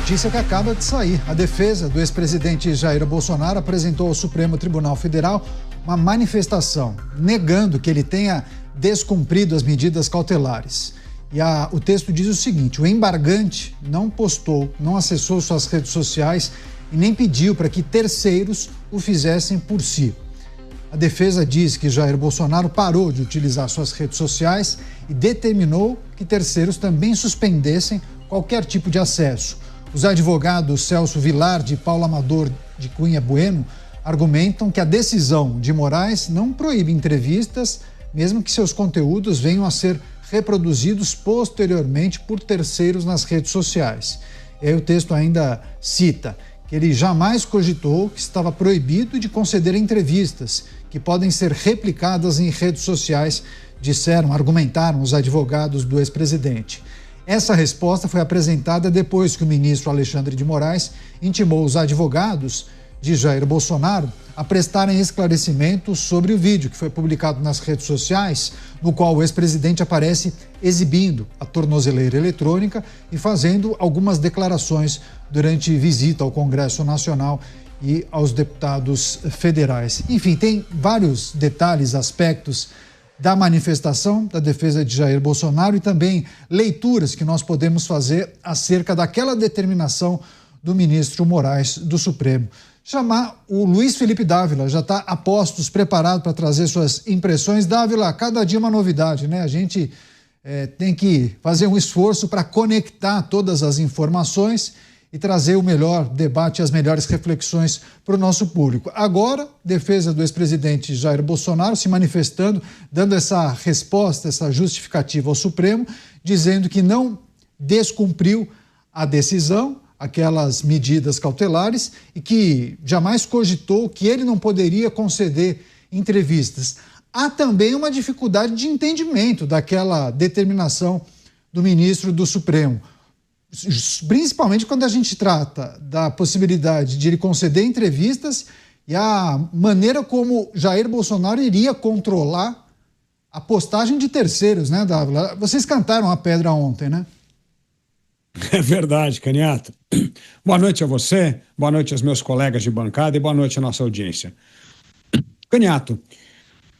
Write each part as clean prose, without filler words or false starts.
Notícia que acaba de sair. A defesa do ex-presidente Jair Bolsonaro apresentou ao Supremo Tribunal Federal uma manifestação negando que ele tenha descumprido as medidas cautelares. E o texto diz o seguinte: o embargante não postou, não acessou suas redes sociais e nem pediu para que terceiros o fizessem por si. A defesa diz que Jair Bolsonaro parou de utilizar suas redes sociais e determinou que terceiros também suspendessem qualquer tipo de acesso. Os advogados Celso Vilardi e Paulo Amador de Cunha Bueno argumentam que a decisão de Moraes não proíbe entrevistas, mesmo que seus conteúdos venham a ser reproduzidos posteriormente por terceiros nas redes sociais. E aí o texto ainda cita que ele jamais cogitou que estava proibido de conceder entrevistas que podem ser replicadas em redes sociais, argumentaram os advogados do ex-presidente. Essa resposta foi apresentada depois que o ministro Alexandre de Moraes intimou os advogados de Jair Bolsonaro a prestarem esclarecimentos sobre o vídeo que foi publicado nas redes sociais, no qual o ex-presidente aparece exibindo a tornozeleira eletrônica e fazendo algumas declarações durante visita ao Congresso Nacional e aos deputados federais. Enfim, tem vários detalhes, aspectos da manifestação da defesa de Jair Bolsonaro e também leituras que nós podemos fazer acerca daquela determinação do ministro Moraes do Supremo. Chamar o Luiz Felipe Dávila, já está a postos, preparado para trazer suas impressões. Dávila, cada dia uma novidade, né? A gente tem que fazer um esforço para conectar todas as informações e trazer o melhor debate e as melhores reflexões para o nosso público. Agora, defesa do ex-presidente Jair Bolsonaro se manifestando, dando essa resposta, essa justificativa ao Supremo, dizendo que não descumpriu a decisão, aquelas medidas cautelares, e que jamais cogitou que ele não poderia conceder entrevistas. Há também uma dificuldade de entendimento daquela determinação do ministro do Supremo, principalmente quando a gente trata da possibilidade de ele conceder entrevistas e a maneira como Jair Bolsonaro iria controlar a postagem de terceiros, né, Dávila? Vocês cantaram a pedra ontem, né? É verdade, Caniato. Boa noite a você, boa noite aos meus colegas de bancada e boa noite à nossa audiência. Caniato,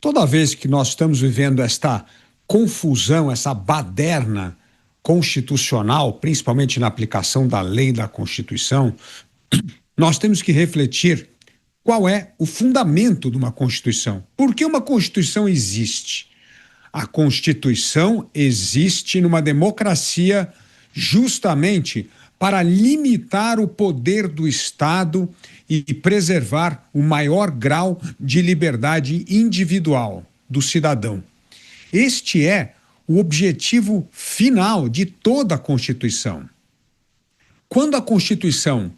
toda vez que nós estamos vivendo esta confusão, essa baderna constitucional, principalmente na aplicação da lei da Constituição, nós temos que refletir qual é o fundamento de uma Constituição. Por que uma Constituição existe? A Constituição existe numa democracia justamente para limitar o poder do Estado e preservar o maior grau de liberdade individual do cidadão. Este é o objetivo final de toda a Constituição. Quando a Constituição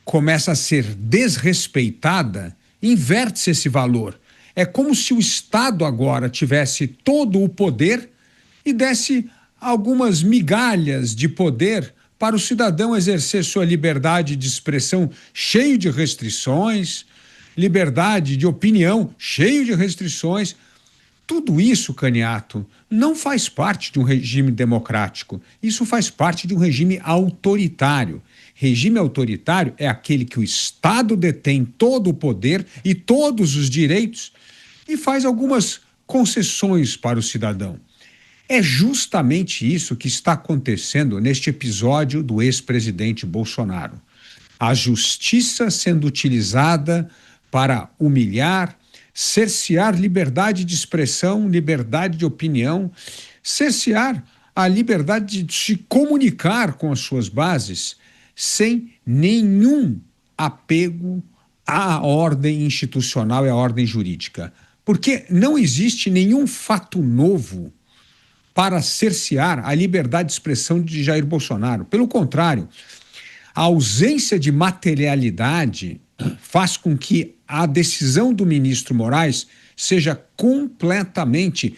começa a ser desrespeitada, inverte-se esse valor. É como se o Estado agora tivesse todo o poder e desse algumas migalhas de poder para o cidadão exercer sua liberdade de expressão cheio de restrições, liberdade de opinião cheio de restrições. Tudo isso, Caniato, não faz parte de um regime democrático. Isso faz parte de um regime autoritário. Regime autoritário é aquele que o Estado detém todo o poder e todos os direitos e faz algumas concessões para o cidadão. É justamente isso que está acontecendo neste episódio do ex-presidente Bolsonaro. A justiça sendo utilizada para humilhar, cercear liberdade de expressão, liberdade de opinião, cercear a liberdade de se comunicar com as suas bases sem nenhum apego à ordem institucional e à ordem jurídica. Porque não existe nenhum fato novo para cercear a liberdade de expressão de Jair Bolsonaro. Pelo contrário, a ausência de materialidade faz com que a decisão do ministro Moraes seja completamente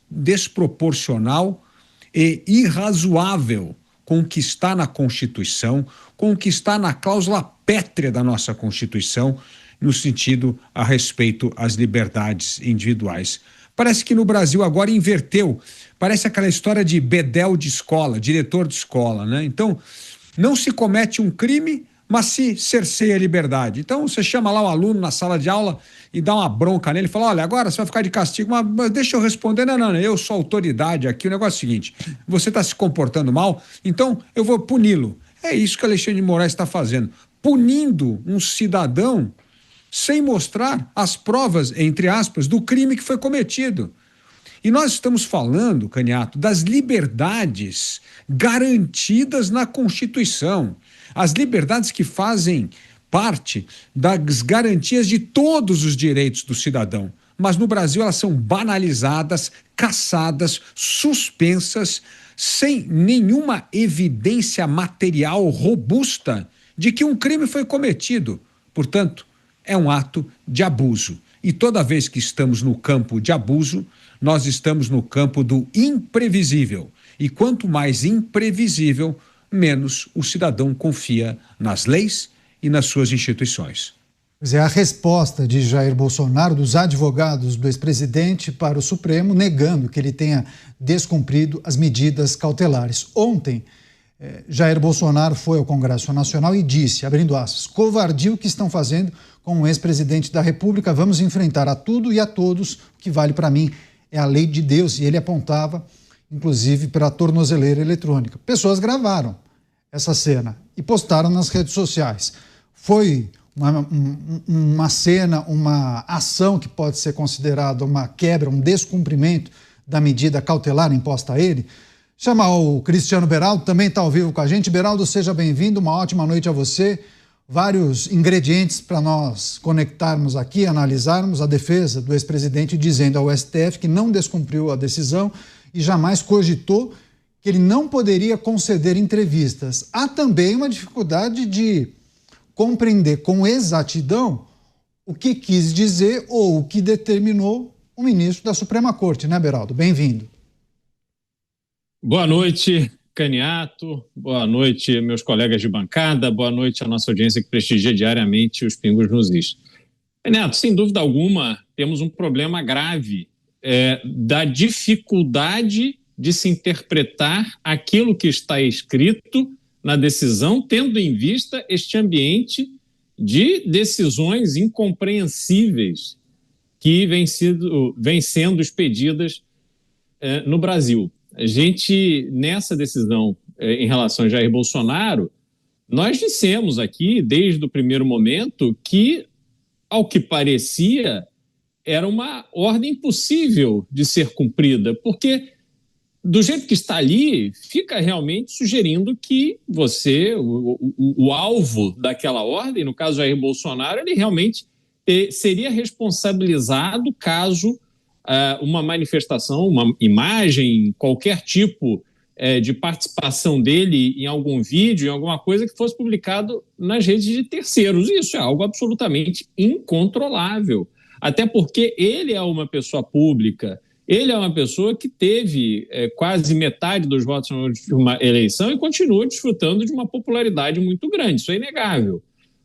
desproporcional e irrazoável com o que está na Constituição, com o que está na cláusula pétrea da nossa Constituição, no sentido a respeito às liberdades individuais. Parece que no Brasil agora inverteu, parece aquela história de bedel de escola, diretor de escola, né? Então, não se comete um crime, mas se cerceia a liberdade. Então você chama lá o aluno na sala de aula e dá uma bronca nele, fala, olha, agora você vai ficar de castigo, mas deixa eu responder, não, eu sou autoridade aqui, o negócio é o seguinte, você está se comportando mal, então eu vou puni-lo. É isso que Alexandre de Moraes está fazendo, punindo um cidadão sem mostrar as provas, entre aspas, do crime que foi cometido. E nós estamos falando, Caniato, das liberdades garantidas na Constituição, as liberdades que fazem parte das garantias de todos os direitos do cidadão. Mas no Brasil elas são banalizadas, cassadas, suspensas, sem nenhuma evidência material robusta de que um crime foi cometido. Portanto, é um ato de abuso. E toda vez que estamos no campo de abuso, nós estamos no campo do imprevisível. E quanto mais imprevisível, menos o cidadão confia nas leis e nas suas instituições. Pois é, a resposta de Jair Bolsonaro, dos advogados do ex-presidente para o Supremo, negando que ele tenha descumprido as medidas cautelares. Ontem, Jair Bolsonaro foi ao Congresso Nacional e disse, abrindo aspas, covardia o que estão fazendo com o ex-presidente da República, vamos enfrentar a tudo e a todos, o que vale para mim é a lei de Deus, e ele apontava inclusive para a tornozeleira eletrônica. Pessoas gravaram essa cena e postaram nas redes sociais. Foi uma cena, uma ação que pode ser considerada uma quebra, um descumprimento da medida cautelar imposta a ele. Chamar o Cristiano Beraldo, também está ao vivo com a gente. Beraldo, seja bem-vindo, uma ótima noite a você. Vários ingredientes para nós conectarmos aqui, analisarmos a defesa do ex-presidente dizendo ao STF que não descumpriu a decisão e jamais cogitou que ele não poderia conceder entrevistas. Há também uma dificuldade de compreender com exatidão o que quis dizer ou o que determinou o ministro da Suprema Corte, né, Beraldo? Bem-vindo. Boa noite, Caniato. Boa noite, meus colegas de bancada. Boa noite à nossa audiência que prestigia diariamente os Pingos nos Is. Caniato, sem dúvida alguma, temos um problema grave da dificuldade de se interpretar aquilo que está escrito na decisão, tendo em vista este ambiente de decisões incompreensíveis que vêm sendo expedidas no Brasil. A gente, nessa decisão em relação a Jair Bolsonaro, nós dissemos aqui, desde o primeiro momento, que, ao que parecia, era uma ordem impossível de ser cumprida, porque, do jeito que está ali, fica realmente sugerindo que você, o alvo daquela ordem, no caso Jair Bolsonaro, ele realmente seria responsabilizado caso uma manifestação, uma imagem, qualquer tipo de participação dele em algum vídeo, em alguma coisa que fosse publicado nas redes de terceiros. Isso é algo absolutamente incontrolável. Até porque ele é uma pessoa pública, ele é uma pessoa que teve quase metade dos votos de uma eleição e continua desfrutando de uma popularidade muito grande, isso é inegável.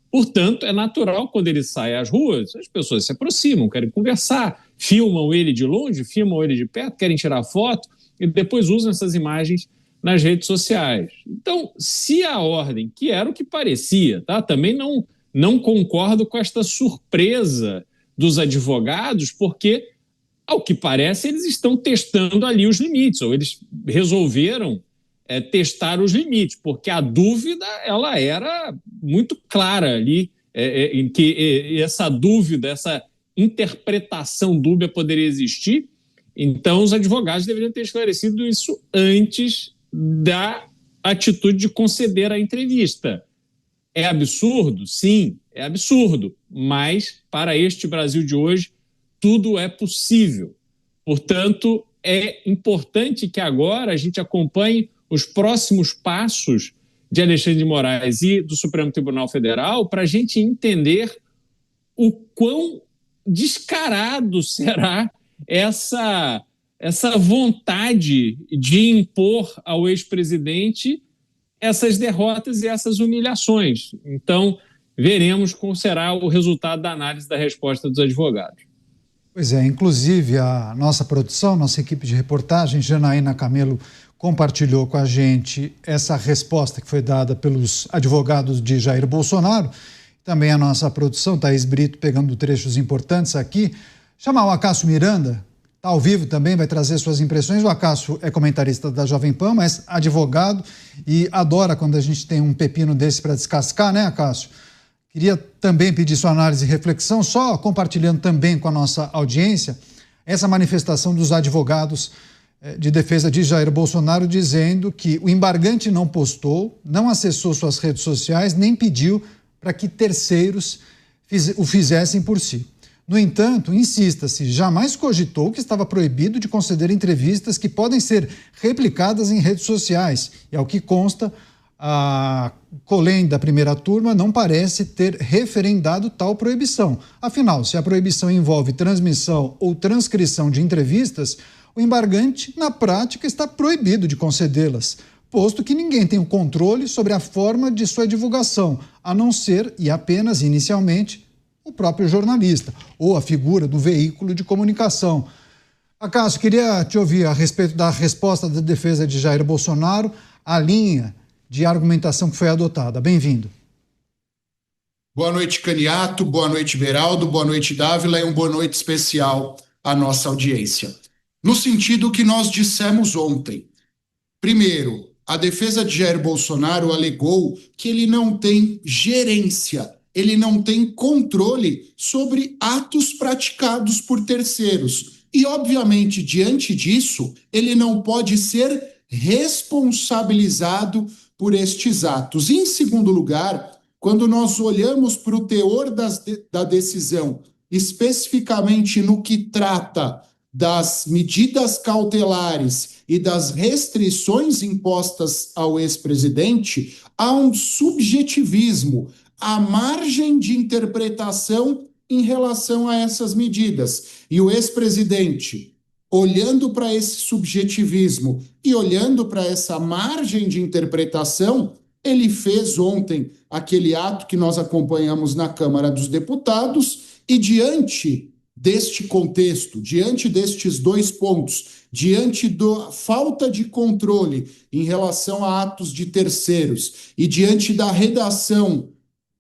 Portanto, é natural, quando ele sai às ruas, as pessoas se aproximam, querem conversar, filmam ele de longe, filmam ele de perto, querem tirar foto e depois usam essas imagens nas redes sociais. Então, se a ordem, que era o que parecia, tá? Também não concordo com esta surpresa dos advogados, porque, ao que parece, eles estão testando ali os limites, ou eles resolveram testar os limites, porque a dúvida ela era muito clara ali, em que essa dúvida, essa interpretação dúbia poderia existir. Então, os advogados deveriam ter esclarecido isso antes da atitude de conceder a entrevista. É absurdo? Sim, é absurdo, mas para este Brasil de hoje, tudo é possível. Portanto, é importante que agora a gente acompanhe os próximos passos de Alexandre de Moraes e do Supremo Tribunal Federal para a gente entender o quão descarado será essa vontade de impor ao ex-presidente essas derrotas e essas humilhações. Então, veremos qual será o resultado da análise da resposta dos advogados. Pois é, inclusive a nossa produção, nossa equipe de reportagem, Janaína Camelo, compartilhou com a gente essa resposta que foi dada pelos advogados de Jair Bolsonaro. Também a nossa produção, Thaís Brito, pegando trechos importantes aqui. Chamar o Acácio Miranda, está ao vivo também, vai trazer suas impressões. O Acácio é comentarista da Jovem Pan, mas advogado e adora quando a gente tem um pepino desse para descascar, né, Acácio? Queria também pedir sua análise e reflexão, só compartilhando também com a nossa audiência essa manifestação dos advogados de defesa de Jair Bolsonaro, dizendo que o embargante não postou, não acessou suas redes sociais, nem pediu para que terceiros o fizessem por si. No entanto, insista-se, jamais cogitou que estava proibido de conceder entrevistas que podem ser replicadas em redes sociais. E ao que consta, a Colém da primeira turma não parece ter referendado tal proibição. Afinal, se a proibição envolve transmissão ou transcrição de entrevistas, o embargante, na prática, está proibido de concedê-las, posto que ninguém tem o controle sobre a forma de sua divulgação, a não ser e apenas inicialmente o próprio jornalista ou a figura do veículo de comunicação. Acácio, queria te ouvir a respeito da resposta da defesa de Jair Bolsonaro, a linha de argumentação que foi adotada. Bem-vindo. Boa noite, Caniato, boa noite, Beraldo, boa noite, Dávila, e boa noite especial à nossa audiência. No sentido que nós dissemos ontem. Primeiro, a defesa de Jair Bolsonaro alegou que ele não tem gerência, ele não tem controle sobre atos praticados por terceiros. E, obviamente, diante disso, ele não pode ser responsabilizado por estes atos. E, em segundo lugar, quando nós olhamos para o teor da decisão, especificamente no que trata das medidas cautelares e das restrições impostas ao ex-presidente, há um subjetivismo, a margem de interpretação em relação a essas medidas. E o ex-presidente, olhando para esse subjetivismo e olhando para essa margem de interpretação, ele fez ontem aquele ato que nós acompanhamos na Câmara dos Deputados e, diante deste contexto, diante destes dois pontos, diante da falta de controle em relação a atos de terceiros e diante da redação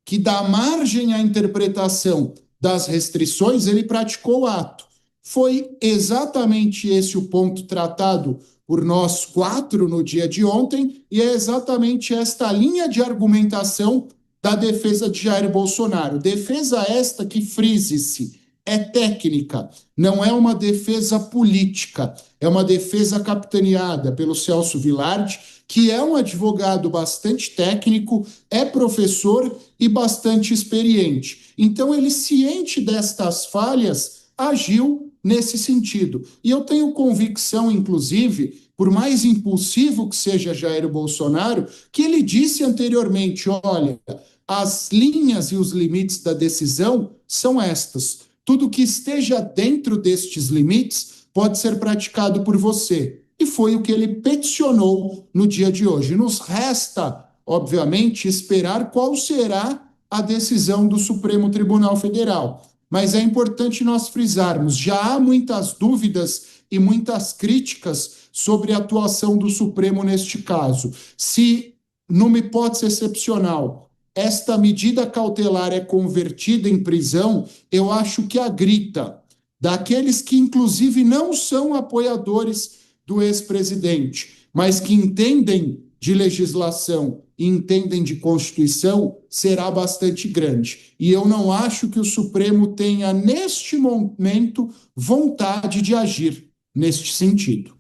que dá margem à interpretação das restrições, ele praticou o ato. Foi exatamente esse o ponto tratado por nós quatro no dia de ontem, e é exatamente esta linha de argumentação da defesa de Jair Bolsonaro. Defesa esta que, frise-se, é técnica, não é uma defesa política, é uma defesa capitaneada pelo Celso Vilardi, que é um advogado bastante técnico, é professor e bastante experiente. Então, ele, ciente destas falhas, agiu nesse sentido. E eu tenho convicção, inclusive, por mais impulsivo que seja Jair Bolsonaro, que ele disse anteriormente, olha, as linhas e os limites da decisão são estas. Tudo que esteja dentro destes limites pode ser praticado por você. E foi o que ele peticionou no dia de hoje. Nos resta, obviamente, esperar qual será a decisão do Supremo Tribunal Federal. Mas é importante nós frisarmos, já há muitas dúvidas e muitas críticas sobre a atuação do Supremo neste caso. Se, numa hipótese excepcional, esta medida cautelar é convertida em prisão, eu acho que a grita daqueles que, inclusive, não são apoiadores do ex-presidente, mas que entendem de legislação e entendem de Constituição, será bastante grande. E eu não acho que o Supremo tenha, neste momento, vontade de agir neste sentido.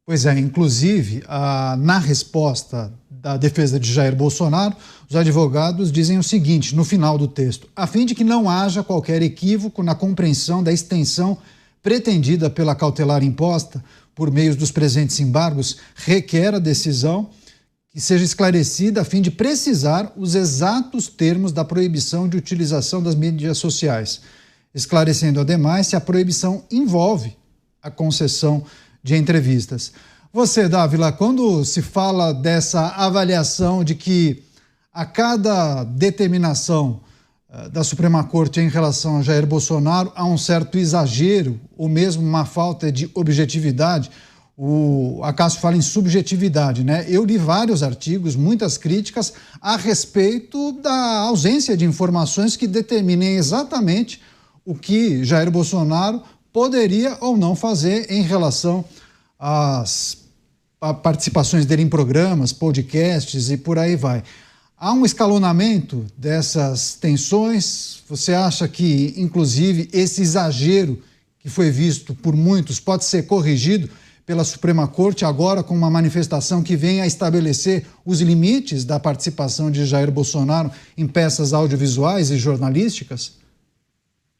Pois é, inclusive, na resposta da defesa de Jair Bolsonaro, os advogados dizem o seguinte, no final do texto: a fim de que não haja qualquer equívoco na compreensão da extensão pretendida pela cautelar imposta por meio dos presentes embargos, requer a decisão que seja esclarecida a fim de precisar os exatos termos da proibição de utilização das mídias sociais, esclarecendo, ademais, se a proibição envolve a concessão de entrevistas. Você, Dávila, quando se fala dessa avaliação de que a cada determinação da Suprema Corte em relação a Jair Bolsonaro há um certo exagero ou mesmo uma falta de objetividade, O Acácio fala em subjetividade, né? Eu li vários artigos, muitas críticas a respeito da ausência de informações que determinem exatamente o que Jair Bolsonaro poderia ou não fazer em relação às participações dele em programas, podcasts e por aí vai. Há um escalonamento dessas tensões? Você acha que, inclusive, esse exagero que foi visto por muitos pode ser corrigido pela Suprema Corte agora com uma manifestação que vem a estabelecer os limites da participação de Jair Bolsonaro em peças audiovisuais e jornalísticas?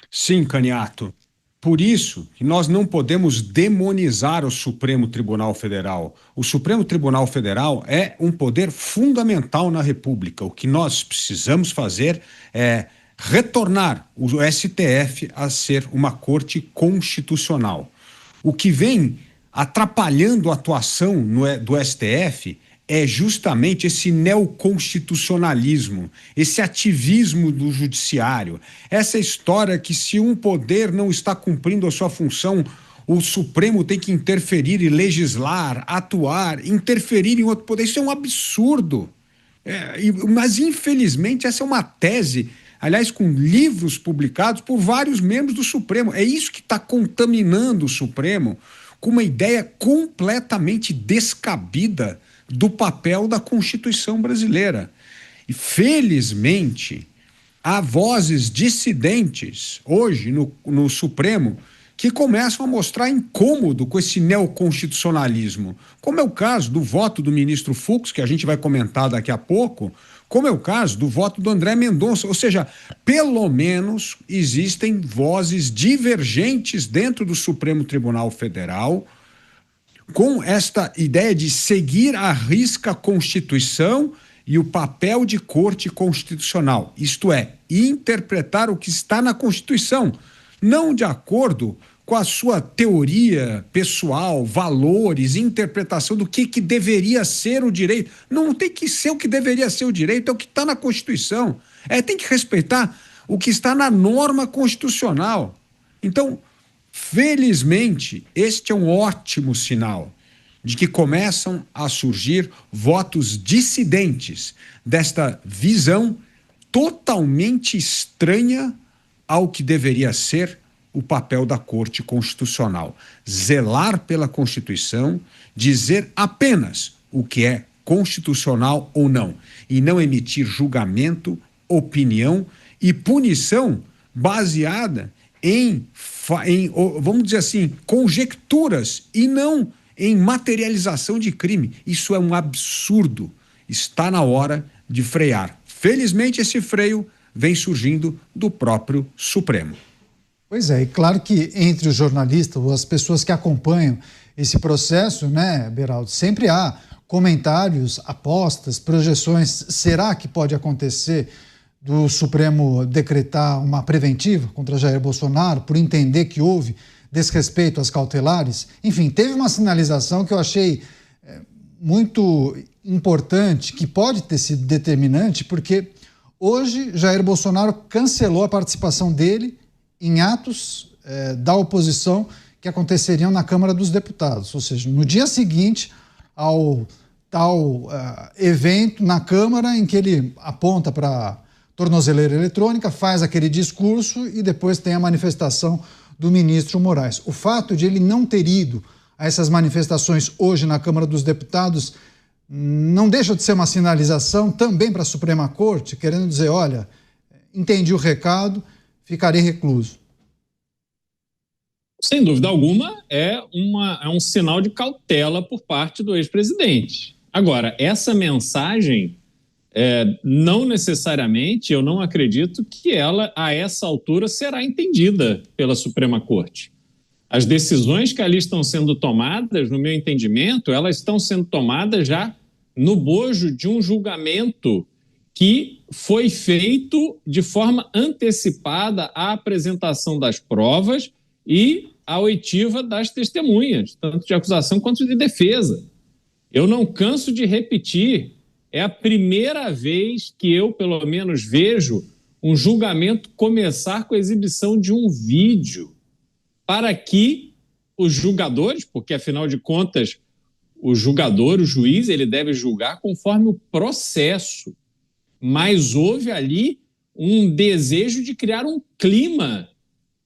Sim, Caniato. Por isso que nós não podemos demonizar o Supremo Tribunal Federal. O Supremo Tribunal Federal é um poder fundamental na República. O que nós precisamos fazer é retornar o STF a ser uma corte constitucional. O que vem atrapalhando a atuação do STF é justamente esse neoconstitucionalismo, esse ativismo do judiciário, essa história que se um poder não está cumprindo a sua função, o Supremo tem que interferir e legislar, atuar, interferir em outro poder. Isso é um absurdo. Mas, infelizmente, essa é uma tese, aliás, com livros publicados por vários membros do Supremo. É isso que está contaminando o Supremo com uma ideia completamente descabida do papel da Constituição brasileira. E, felizmente, há vozes dissidentes hoje no Supremo que começam a mostrar incômodo com esse neoconstitucionalismo, como é o caso do voto do ministro Fux, que a gente vai comentar daqui a pouco, como é o caso do voto do André Mendonça. Ou seja, pelo menos existem vozes divergentes dentro do Supremo Tribunal Federal com esta ideia de seguir à risca a Constituição e o papel de corte constitucional, isto é, interpretar o que está na Constituição, não de acordo com a sua teoria pessoal, valores, interpretação do que deveria ser o direito. Não tem que ser o que deveria ser o direito, é o que está na Constituição. Tem que respeitar o que está na norma constitucional. Então, felizmente, este é um ótimo sinal de que começam a surgir votos dissidentes desta visão totalmente estranha ao que deveria ser o papel da Corte Constitucional. Zelar pela Constituição, dizer apenas o que é constitucional ou não, e não emitir julgamento, opinião e punição baseada em, vamos dizer assim, conjecturas e não em materialização de crime. Isso é um absurdo. Está na hora de frear. Felizmente, esse freio vem surgindo do próprio Supremo. Pois é, e claro que entre os jornalistas, ou as pessoas que acompanham esse processo, né, Beraldo, sempre há comentários, apostas, projeções. Será que pode acontecer do Supremo decretar uma preventiva contra Jair Bolsonaro por entender que houve desrespeito às cautelares? Enfim, teve uma sinalização que eu achei muito importante, que pode ter sido determinante, porque hoje Jair Bolsonaro cancelou a participação dele em atos da oposição que aconteceriam na Câmara dos Deputados, ou seja, no dia seguinte ao tal evento na Câmara em que ele aponta para tornozeleira eletrônica, faz aquele discurso e depois tem a manifestação do ministro Moraes. O fato de ele não ter ido a essas manifestações hoje na Câmara dos Deputados não deixa de ser uma sinalização também para a Suprema Corte, querendo dizer, olha, entendi o recado, ficarei recluso. Sem dúvida alguma, é um sinal de cautela por parte do ex-presidente. Agora, essa mensagem, não necessariamente, eu não acredito que ela, a essa altura, será entendida pela Suprema Corte. As decisões que ali estão sendo tomadas, no meu entendimento, elas estão sendo tomadas já no bojo de um julgamento que foi feito de forma antecipada à apresentação das provas e à oitiva das testemunhas, tanto de acusação quanto de defesa. Eu não canso de repetir, é a primeira vez que eu, pelo menos, vejo um julgamento começar com a exibição de um vídeo para que os julgadores, porque, afinal de contas, o julgador, o juiz, ele deve julgar conforme o processo. Mas houve ali um desejo de criar um clima,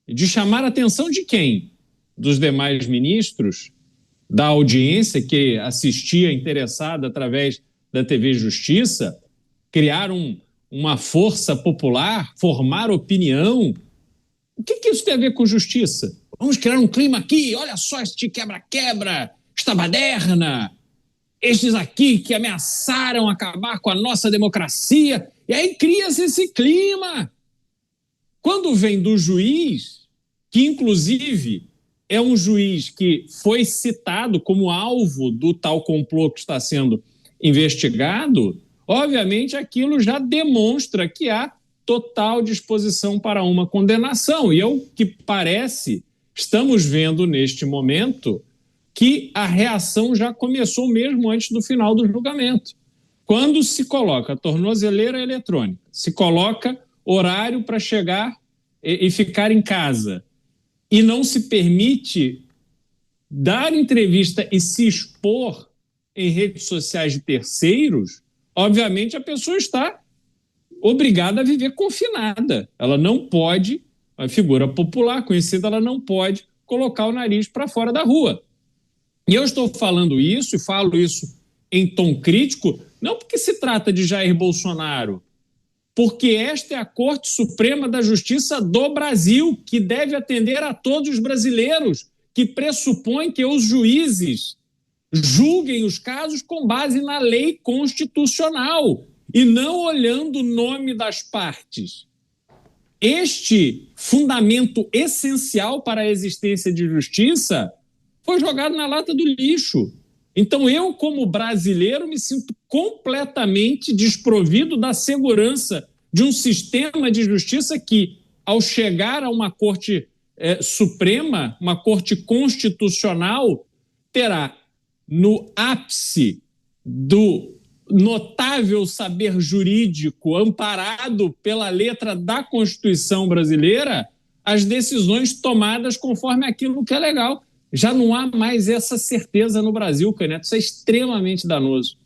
de chamar a atenção de quem? Dos demais ministros, da audiência que assistia interessada através da TV Justiça, criar uma força popular, formar opinião. O que isso tem a ver com justiça? Vamos criar um clima aqui, olha só este quebra-quebra, esta baderna, estes aqui que ameaçaram acabar com a nossa democracia, e aí cria-se esse clima. Quando vem do juiz, que inclusive é um juiz que foi citado como alvo do tal complô que está sendo investigado, obviamente aquilo já demonstra que há total disposição para uma condenação. E é o que parece, estamos vendo neste momento, que a reação já começou mesmo antes do final do julgamento. Quando se coloca tornozeleira eletrônica, se coloca horário para chegar e ficar em casa, e não se permite dar entrevista e se expor em redes sociais de terceiros, obviamente a pessoa está obrigada a viver confinada. Ela não pode, a figura popular conhecida, ela não pode colocar o nariz para fora da rua. E eu estou falando isso, e falo isso em tom crítico, não porque se trata de Jair Bolsonaro, porque esta é a Corte Suprema da Justiça do Brasil, que deve atender a todos os brasileiros, que pressupõe que os juízes julguem os casos com base na lei constitucional e não olhando o nome das partes. Este fundamento essencial para a existência de justiça foi jogado na lata do lixo. Então eu, como brasileiro, me sinto completamente desprovido da segurança de um sistema de justiça que, ao chegar a uma Corte Suprema, uma Corte Constitucional, terá no ápice do notável saber jurídico amparado pela letra da Constituição brasileira as decisões tomadas conforme aquilo que é legal. Já não há mais essa certeza no Brasil, Caneto. Isso é extremamente danoso.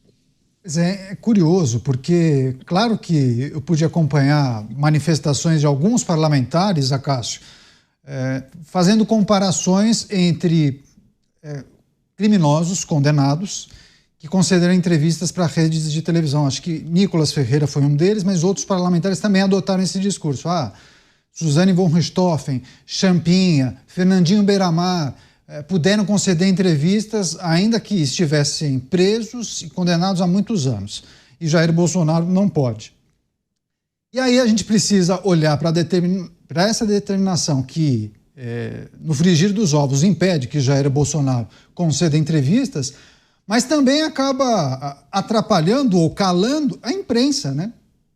É curioso, porque claro que eu pude acompanhar manifestações de alguns parlamentares, Acácio, fazendo comparações entre criminosos condenados que concederam entrevistas para redes de televisão. Acho que Nicolas Ferreira foi um deles, mas outros parlamentares também adotaram esse discurso. Suzane von Richthofen, Champinha, Fernandinho Beiramar, puderam conceder entrevistas ainda que estivessem presos e condenados há muitos anos. E Jair Bolsonaro não pode. E aí a gente precisa olhar para essa determinação que, no frigir dos ovos, impede que Jair Bolsonaro conceda entrevistas, mas também acaba atrapalhando ou calando a imprensa, né?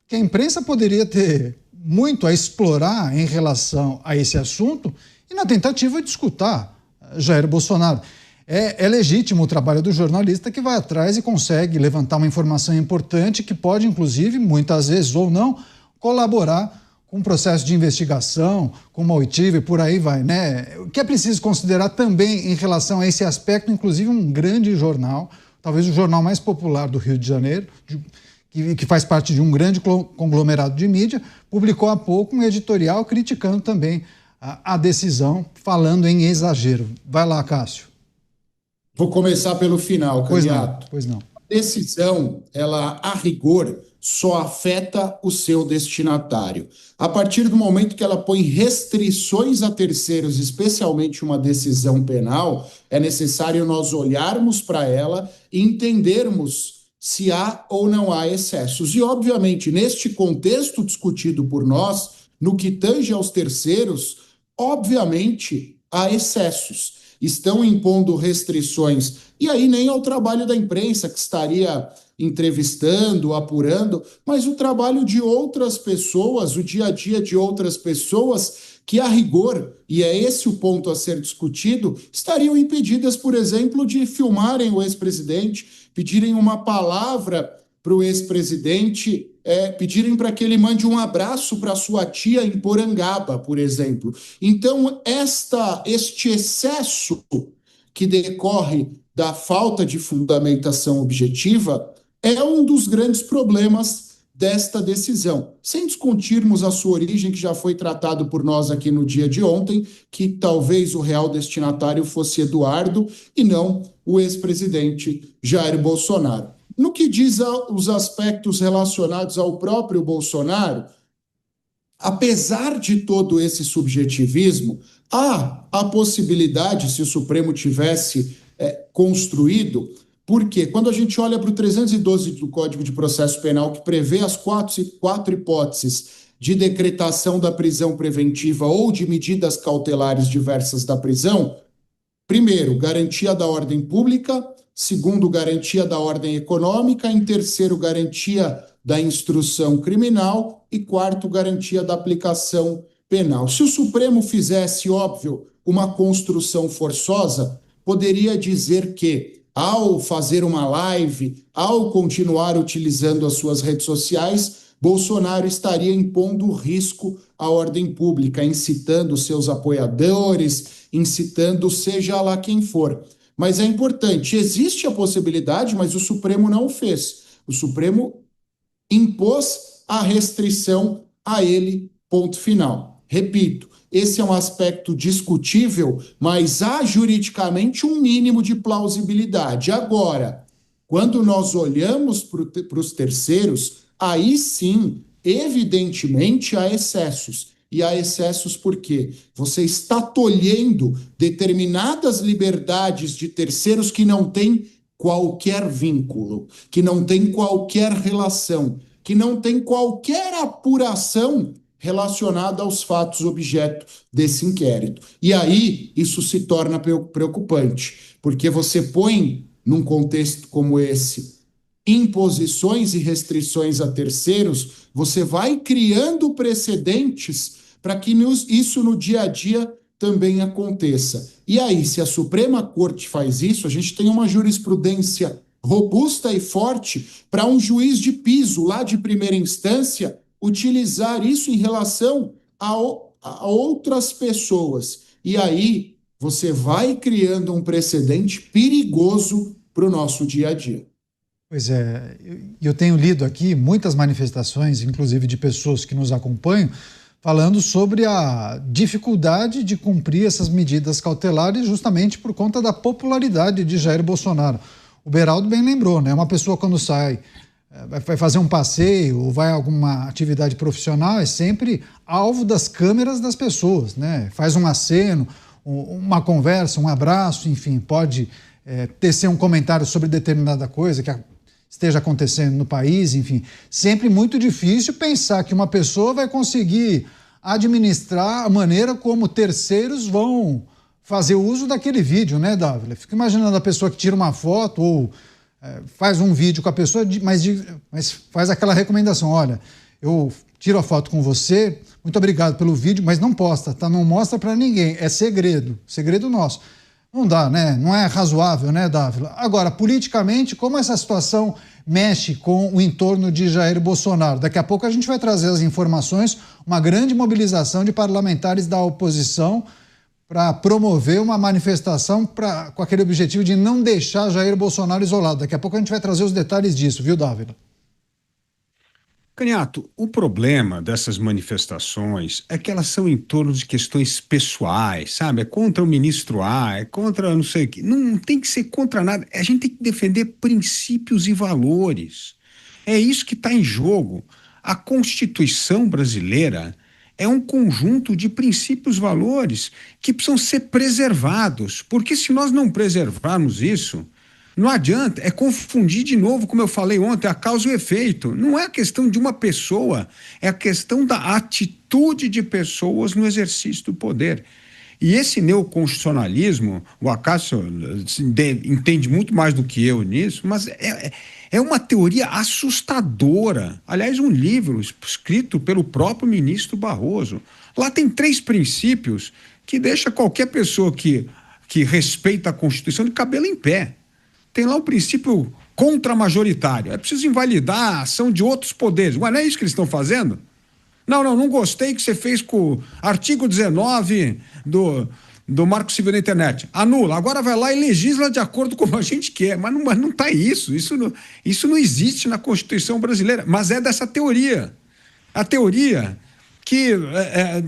Que a imprensa poderia ter muito a explorar em relação a esse assunto e na tentativa de escutar Jair Bolsonaro. É legítimo o trabalho do jornalista que vai atrás e consegue levantar uma informação importante que pode, inclusive, muitas vezes ou não, colaborar com um processo de investigação, com uma oitiva e por aí vai, né? O que é preciso considerar também em relação a esse aspecto, inclusive um grande jornal, talvez o jornal mais popular do Rio de Janeiro, que faz parte de um grande conglomerado de mídia, publicou há pouco um editorial criticando também a decisão, falando em exagero. Vai lá, Cássio. Vou começar pelo final, candidato. Pois não. A decisão, ela, a rigor, só afeta o seu destinatário. A partir do momento que ela põe restrições a terceiros, especialmente uma decisão penal, é necessário nós olharmos para ela e entendermos se há ou não há excessos. E, obviamente, neste contexto discutido por nós, no que tange aos terceiros, obviamente há excessos. Estão impondo restrições, e aí nem ao trabalho da imprensa, que estaria entrevistando, apurando, mas o trabalho de outras pessoas, o dia a dia de outras pessoas que, a rigor, e é esse o ponto a ser discutido, estariam impedidas, por exemplo, de filmarem o ex-presidente, pedirem uma palavra para o ex-presidente pedirem para que ele mande um abraço para sua tia em Porangaba, por exemplo. Então, este excesso que decorre da falta de fundamentação objetiva é um dos grandes problemas desta decisão, sem discutirmos a sua origem, que já foi tratado por nós aqui no dia de ontem, que talvez o real destinatário fosse Eduardo e não o ex-presidente Jair Bolsonaro. No que diz os aspectos relacionados ao próprio Bolsonaro, apesar de todo esse subjetivismo, há a possibilidade, se o Supremo tivesse construído, porque quando a gente olha para o 312 do Código de Processo Penal, que prevê as quatro hipóteses de decretação da prisão preventiva ou de medidas cautelares diversas da prisão, primeiro, garantia da ordem pública; segundo, garantia da ordem econômica; em terceiro, garantia da instrução criminal; e quarto, garantia da aplicação penal. Se o Supremo fizesse, óbvio, uma construção forçosa, poderia dizer que, ao fazer uma live, ao continuar utilizando as suas redes sociais, Bolsonaro estaria impondo risco à ordem pública, incitando seus apoiadores, incitando seja lá quem for. Mas é importante, existe a possibilidade, mas o Supremo não o fez. O Supremo impôs a restrição a ele, ponto final. Repito, esse é um aspecto discutível, mas há juridicamente um mínimo de plausibilidade. Agora, quando nós olhamos para os terceiros, aí sim, evidentemente, há excessos. E há excessos porque você está tolhendo determinadas liberdades de terceiros que não têm qualquer vínculo, que não têm qualquer relação, que não têm qualquer apuração relacionada aos fatos objeto desse inquérito. E aí isso se torna preocupante, porque você põe, num contexto como esse, imposições e restrições a terceiros, você vai criando precedentes para que isso no dia a dia também aconteça. E aí, se a Suprema Corte faz isso, a gente tem uma jurisprudência robusta e forte para um juiz de piso, lá de primeira instância, utilizar isso em relação a outras pessoas. E aí você vai criando um precedente perigoso para o nosso dia a dia. Pois é, eu tenho lido aqui muitas manifestações, inclusive de pessoas que nos acompanham, falando sobre a dificuldade de cumprir essas medidas cautelares justamente por conta da popularidade de Jair Bolsonaro. O Beraldo bem lembrou, né? Uma pessoa quando sai, vai fazer um passeio ou vai a alguma atividade profissional, é sempre alvo das câmeras das pessoas, né? Faz um aceno, uma conversa, um abraço, enfim, pode tecer um comentário sobre determinada coisa que esteja acontecendo no país, enfim. Sempre muito difícil pensar que uma pessoa vai conseguir administrar a maneira como terceiros vão fazer uso daquele vídeo, né, Dávila? Fico imaginando a pessoa que tira uma foto ou faz um vídeo com a pessoa, mas faz aquela recomendação: olha, eu tiro a foto com você, muito obrigado pelo vídeo, mas não posta, tá? Não mostra para ninguém, é segredo nosso. Não dá, né? Não é razoável, né, Dávila? Agora, politicamente, como essa situação mexe com o entorno de Jair Bolsonaro? Daqui a pouco a gente vai trazer as informações, uma grande mobilização de parlamentares da oposição para promover uma manifestação com aquele objetivo de não deixar Jair Bolsonaro isolado. Daqui a pouco a gente vai trazer os detalhes disso, viu, Dávila? Caniato, o problema dessas manifestações é que elas são em torno de questões pessoais, sabe? É contra o ministro A, é contra não sei o quê. Não tem que ser contra nada. A gente tem que defender princípios e valores. É isso que está em jogo. A Constituição brasileira é um conjunto de princípios e valores que precisam ser preservados, porque se nós não preservarmos isso, não adianta, é confundir de novo, como eu falei ontem, a causa e o efeito. Não é a questão de uma pessoa, é a questão da atitude de pessoas no exercício do poder. E esse neoconstitucionalismo, o Acácio entende muito mais do que eu nisso, mas é uma teoria assustadora. Aliás, um livro escrito pelo próprio ministro Barroso. Lá tem 3 princípios que deixa qualquer pessoa que respeita a Constituição de cabelo em pé. Tem lá o princípio contramajoritário. É preciso invalidar a ação de outros poderes. Mas não é isso que eles estão fazendo? Não gostei que você fez com o artigo 19 do Marco Civil da Internet. Anula. Agora vai lá e legisla de acordo com como a gente quer. Mas não está isso. Isso não existe na Constituição brasileira. Mas é dessa teoria. A teoria que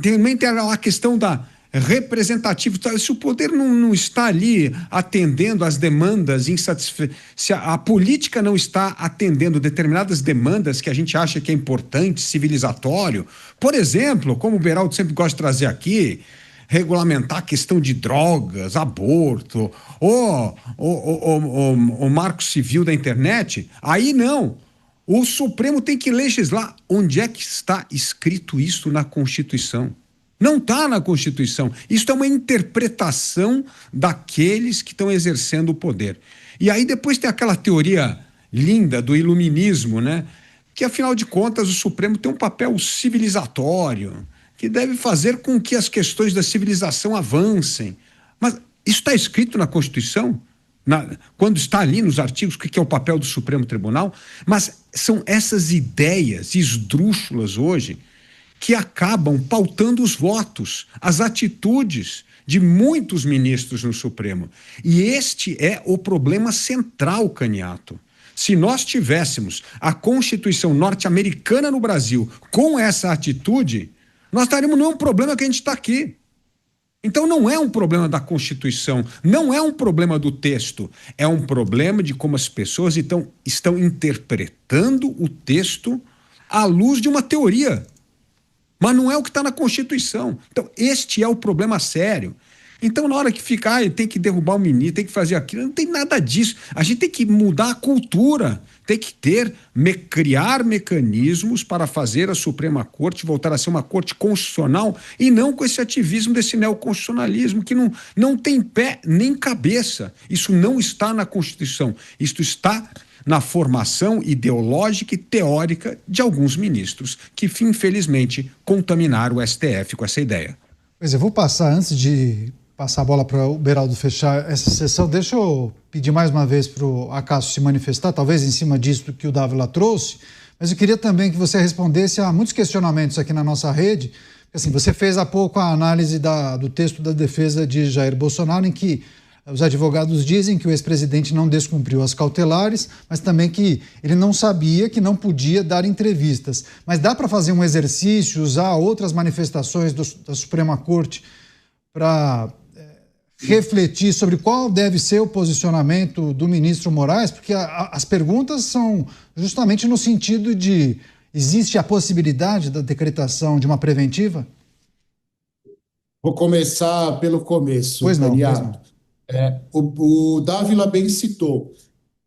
também tem a questão da representativa. Se o poder não está ali atendendo às demandas insatisfeitas, se a política não está atendendo determinadas demandas que a gente acha que é importante, civilizatório, por exemplo, como o Beraldo sempre gosta de trazer aqui, regulamentar a questão de drogas, aborto, ou o marco civil da internet, aí não. O Supremo tem que legislar. Onde é que está escrito isso na Constituição? Não está na Constituição. Isso é uma interpretação daqueles que estão exercendo o poder. E aí depois tem aquela teoria linda do iluminismo, né? Que afinal de contas o Supremo tem um papel civilizatório, que deve fazer com que as questões da civilização avancem. Mas isso está escrito na Constituição? Quando está ali nos artigos o que é o papel do Supremo Tribunal? Mas são essas ideias esdrúxulas hoje que acabam pautando os votos, as atitudes de muitos ministros no Supremo. E este é o problema central, Caniato. Se nós tivéssemos a Constituição norte-americana no Brasil com essa atitude, nós estaríamos num problema que a gente está aqui. Então não é um problema da Constituição, não é um problema do texto, é um problema de como as pessoas estão interpretando o texto à luz de uma teoria. Mas não é o que está na Constituição. Então, este é o problema sério. Então, na hora que ficar, tem que derrubar o ministro, tem que fazer aquilo, não tem nada disso. A gente tem que mudar a cultura, tem que criar mecanismos para fazer a Suprema Corte voltar a ser uma corte constitucional e não com esse ativismo desse neoconstitucionalismo que não tem pé nem cabeça. Isso não está na Constituição. Isso está na formação ideológica e teórica de alguns ministros que, infelizmente, contaminaram o STF com essa ideia. Pois eu vou passar, antes de passar a bola para o Beraldo fechar essa sessão, deixa eu pedir mais uma vez para o Acácio se manifestar, talvez em cima disso que o Dávila trouxe, mas eu queria também que você respondesse a muitos questionamentos aqui na nossa rede. Assim, você fez há pouco a análise do texto da defesa de Jair Bolsonaro, em que os advogados dizem que o ex-presidente não descumpriu as cautelares, mas também que ele não sabia que não podia dar entrevistas. Mas dá para fazer um exercício, usar outras manifestações da Suprema Corte para refletir sobre qual deve ser o posicionamento do ministro Moraes? Porque as perguntas são justamente no sentido de: existe a possibilidade da decretação de uma preventiva? Vou começar pelo começo. Pois não. O Dávila bem citou.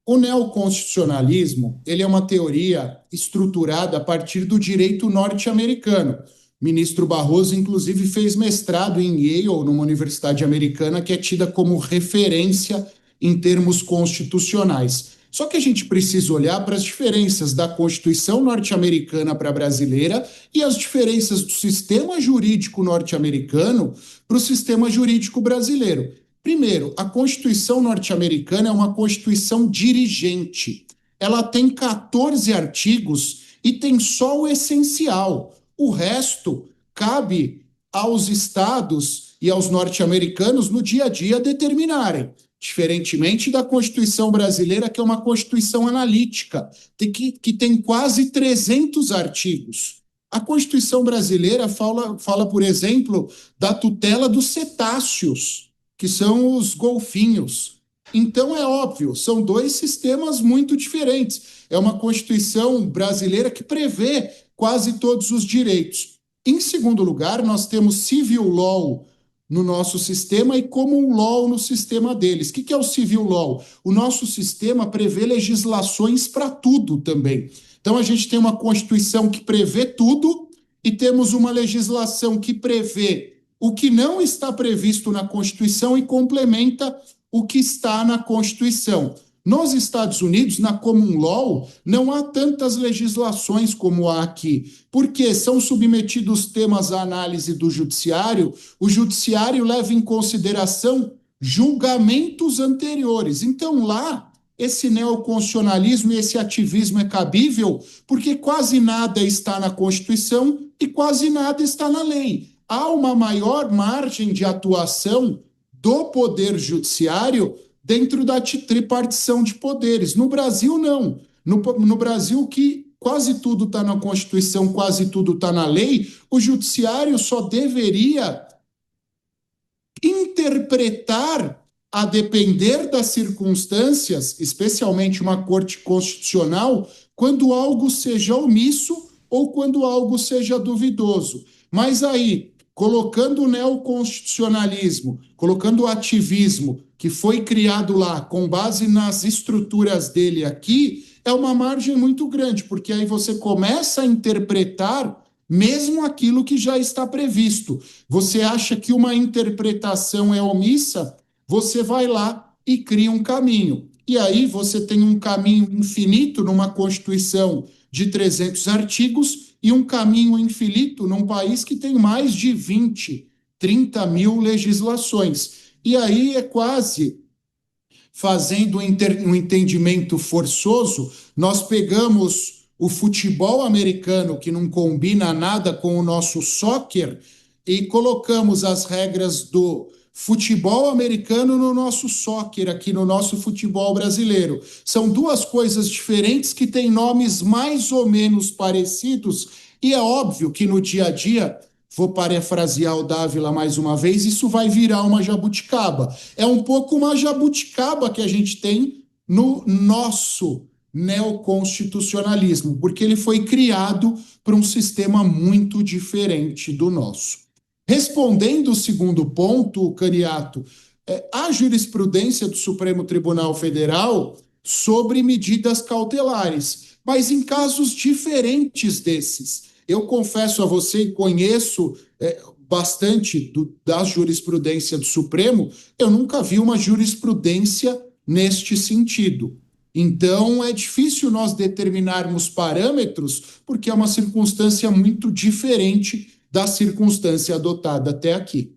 O neoconstitucionalismo, ele é uma teoria estruturada a partir do direito norte-americano. O ministro Barroso, inclusive, fez mestrado em Yale, numa universidade americana, que é tida como referência em termos constitucionais. Só que a gente precisa olhar para as diferenças da Constituição norte-americana para a brasileira e as diferenças do sistema jurídico norte-americano para o sistema jurídico brasileiro. Primeiro, a Constituição norte-americana é uma Constituição dirigente. Ela tem 14 artigos e tem só o essencial. O resto cabe aos estados e aos norte-americanos no dia a dia determinarem. Diferentemente da Constituição brasileira, que é uma Constituição analítica, que tem quase 300 artigos. A Constituição brasileira fala, por exemplo, da tutela dos cetáceos, que são os golfinhos. Então é óbvio, são dois sistemas muito diferentes. É uma Constituição brasileira que prevê quase todos os direitos. Em segundo lugar, nós temos civil law no nosso sistema e common law no sistema deles. O que é o civil law? O nosso sistema prevê legislações para tudo também. Então a gente tem uma Constituição que prevê tudo e temos uma legislação que prevê o que não está previsto na Constituição e complementa o que está na Constituição. Nos Estados Unidos, na common law, não há tantas legislações como há aqui, porque são submetidos temas à análise do judiciário, o judiciário leva em consideração julgamentos anteriores. Então, lá, esse neoconstitucionalismo e esse ativismo é cabível, porque quase nada está na Constituição e quase nada está na lei. Há uma maior margem de atuação do Poder Judiciário dentro da tripartição de poderes. No Brasil, não. No Brasil, que quase tudo está na Constituição, quase tudo está na lei, o Judiciário só deveria interpretar, a depender das circunstâncias, especialmente uma Corte Constitucional, quando algo seja omisso ou quando algo seja duvidoso. Mas aí, colocando o neoconstitucionalismo, colocando o ativismo que foi criado lá com base nas estruturas dele aqui, é uma margem muito grande, porque aí você começa a interpretar mesmo aquilo que já está previsto. Você acha que uma interpretação é omissa, você vai lá e cria um caminho. E aí você tem um caminho infinito numa Constituição de 300 artigos e um caminho infinito num país que tem mais de 20, 30 mil legislações. E aí é quase fazendo um entendimento forçoso, nós pegamos o futebol americano, que não combina nada com o nosso soccer, e colocamos as regras do futebol americano no nosso soccer, aqui no nosso futebol brasileiro. São duas coisas diferentes que têm nomes mais ou menos parecidos, e é óbvio que no dia a dia, vou parafrasear o Dávila mais uma vez, isso vai virar uma jabuticaba. É um pouco uma jabuticaba que a gente tem no nosso neoconstitucionalismo, porque ele foi criado para um sistema muito diferente do nosso. Respondendo o segundo ponto, Caniato, a jurisprudência do Supremo Tribunal Federal sobre medidas cautelares, mas em casos diferentes desses. Eu confesso a você e conheço bastante da jurisprudência do Supremo, eu nunca vi uma jurisprudência neste sentido. Então, é difícil nós determinarmos parâmetros, porque é uma circunstância muito diferente da circunstância adotada até aqui.